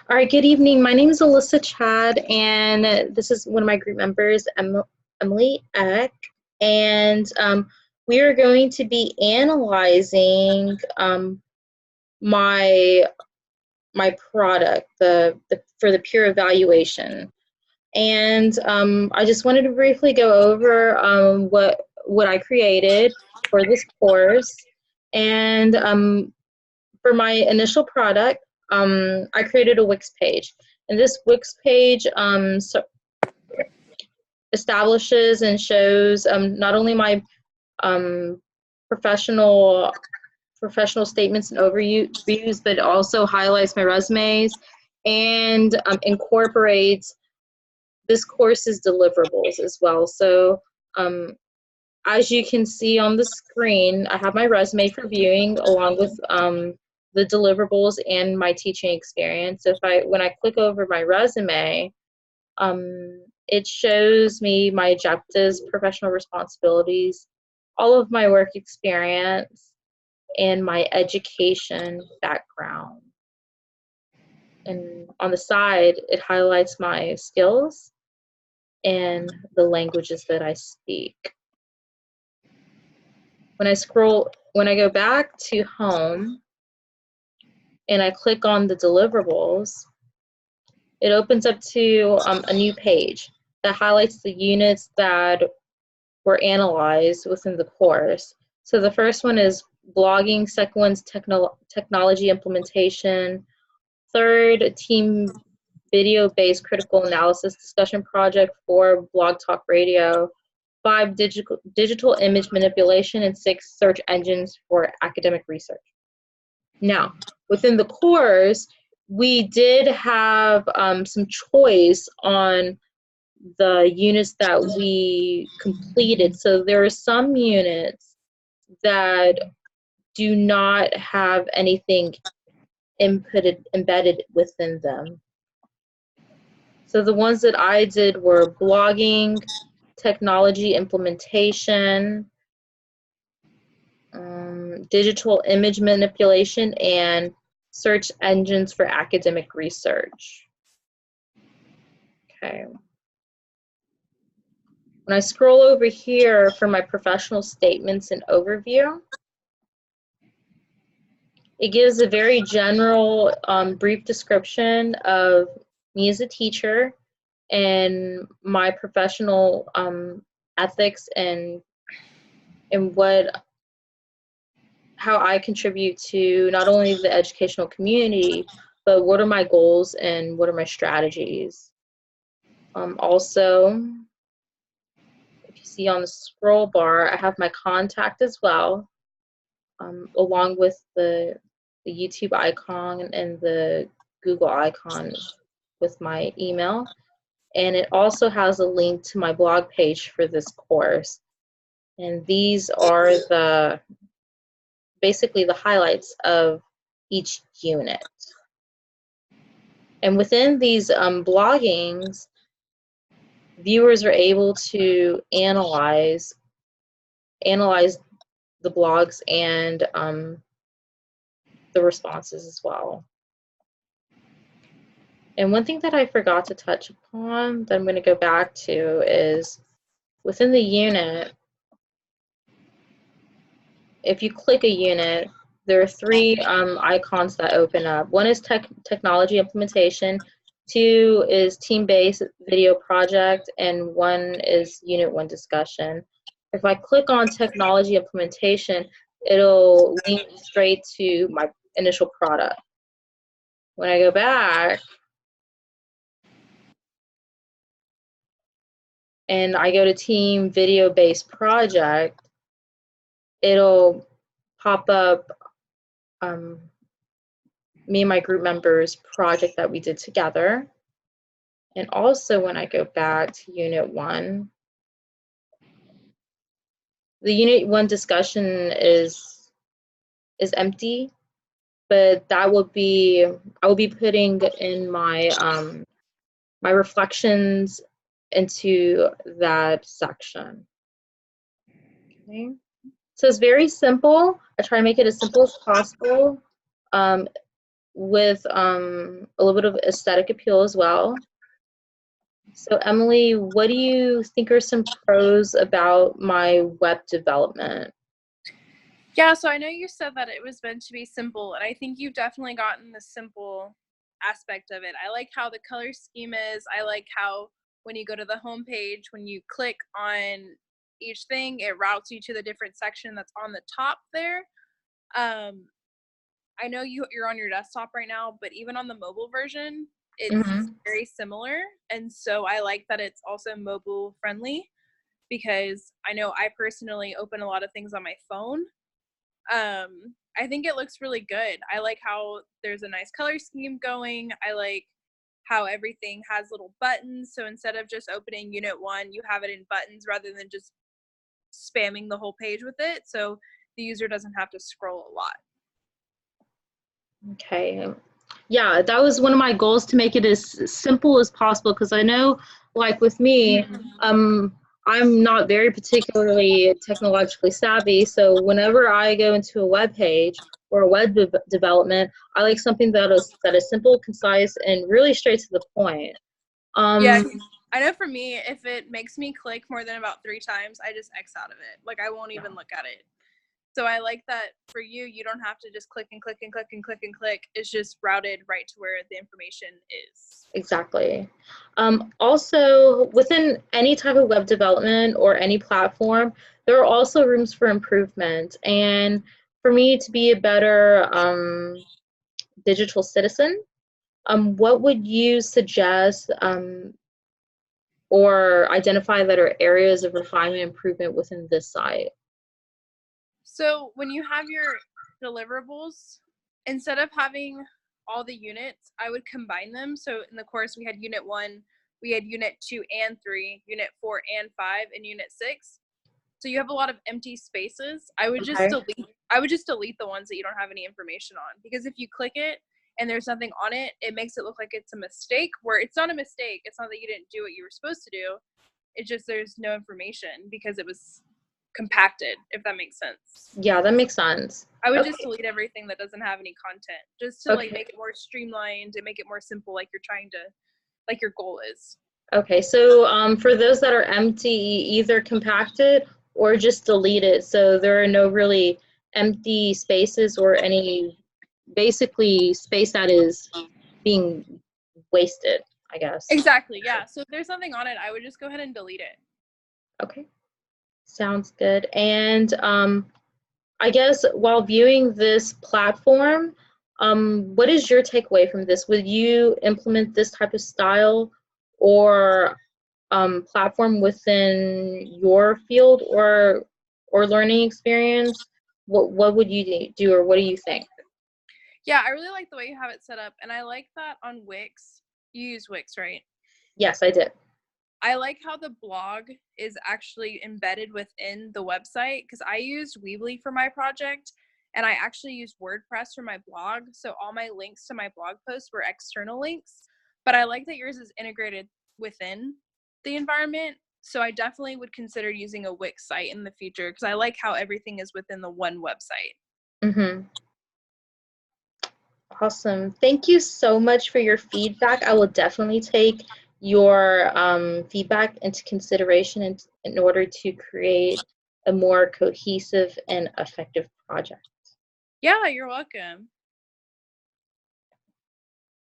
All right, good evening. My name is Alyssa Chad, and this is one of my group members, Emily Eck. And we are going to be analyzing my my product, for the peer evaluation. And I just wanted to briefly go over what I created for this course. And for my initial product, I created a Wix page. And this Wix page establishes and shows not only my um, professional professional statements and overviews, but also highlights my resumes and incorporates this course's deliverables as well. So as you can see on the screen, I have my resume for viewing along with the deliverables and my teaching experience. So when I click over my resume, it shows me my objectives, professional responsibilities, all of my work experience, and my education background. And on the side, it highlights my skills and the languages that I speak. When I go back to home and I click on the deliverables, it opens up to a new page that highlights the units that were analyzed within the course. So the first one is blogging, second one's technology implementation, third, team video-based critical analysis discussion project, 4, blog talk radio, 5, digital image manipulation, and 6, search engines for academic research. Now, within the course, we did have some choice on the units that we completed. So there are some units that do not have anything embedded within them. So the ones that I did were blogging, technology implementation, digital image manipulation, and search engines for academic research. Okay. When I scroll over here for my professional statements and overview, it gives a very general, brief description of me as a teacher and my professional ethics and how I contribute to not only the educational community, but what are my goals and what are my strategies. Also, if you see on the scroll bar, I have my contact as well, along with the YouTube icon and the Google icon with my email. And it also has a link to my blog page for this course. And these are basically the highlights of each unit. And within these bloggings, viewers are able to analyze the blogs and the responses as well. And one thing that I forgot to touch upon that I'm going to go back to is within the unit, if you click a unit, there are 3 icons that open up. One is technology implementation, 2 is team-based video project, and 1 is unit 1 discussion. If I click on technology implementation, it'll link straight to my initial product. When I go back and I go to team video-based project, it'll pop up me and my group members project that we did together. And also when I go back to Unit 1, the Unit 1 discussion is empty, but that will be, I will be putting in my my reflections into that section. Okay. So it's very simple. I try to make it as simple as possible. with a little bit of aesthetic appeal as well. So Emily, what do you think are some pros about my web development? Yeah, so I know you said that it was meant to be simple, and I think you've definitely gotten the simple aspect of it. I like how the color scheme is. I like how when you go to the home page, when you click on each thing, it routes you to the different section that's on the top there. Um, I know you're on your desktop right now, but even on the mobile version, it's Mm-hmm. very similar. And so I like that it's also mobile friendly because I know I personally open a lot of things on my phone. I think it looks really good. I like how there's a nice color scheme going. I like how everything has little buttons. So instead of just opening unit 1, you have it in buttons rather than just spamming the whole page with it. So the user doesn't have to scroll a lot. Okay. Yeah, that was one of my goals, to make it as simple as possible, because I know, like with me, um, I'm not very particularly technologically savvy. So whenever I go into a web page or a web development, I like something that is simple, concise, and really straight to the point. Yeah, Um, I know for me, if it makes me click more than about 3 times, I just X out of it. Like, I won't even look at it. So I like that for you, you don't have to just click and click and click and click and click. It's just routed right to where the information is. Exactly. Also, within any type of web development or any platform, there are also rooms for improvement. And for me to be a better digital citizen, what would you suggest or identify that are areas of refinement and improvement within this site? So when you have your deliverables, instead of having all the units, I would combine them. So in the course, we had unit 1, we had unit 2 and 3, unit 4 and 5, and unit 6. So you have a lot of empty spaces. Okay. I would just delete the ones that you don't have any information on, because if you click it and there's nothing on it, it makes it look like it's a mistake, where it's not a mistake. It's not that you didn't do what you were supposed to do. It's just there's no information because it was compacted, if that makes sense. Yeah, that makes sense. I would just Okay. delete everything that doesn't have any content, just to like Okay. make it more streamlined and make it more simple, like you're trying to, like your goal is. Okay, so for those that are empty, either compacted or just deleted. So there are no really empty spaces or any, basically, space that is being wasted, I guess. Exactly, yeah. So if there's something on it, I would just go ahead and delete it. Okay, sounds good. And I guess while viewing this platform, what is your takeaway from this? Would you implement this type of style or platform within your field or learning experience? What would you do, or what do you think? Yeah, I really like the way you have it set up, and I like that on Wix. You use Wix, right? Yes, I did. I like how the blog is actually embedded within the website, because I used Weebly for my project and I actually used WordPress for my blog. So all my links to my blog posts were external links, but I like that yours is integrated within the environment. So I definitely would consider using a Wix site in the future, because I like how everything is within the one website. Mm-hmm. Awesome. Thank you so much for your feedback. I will definitely take your feedback into consideration in order to create a more cohesive and effective project. Yeah, you're welcome.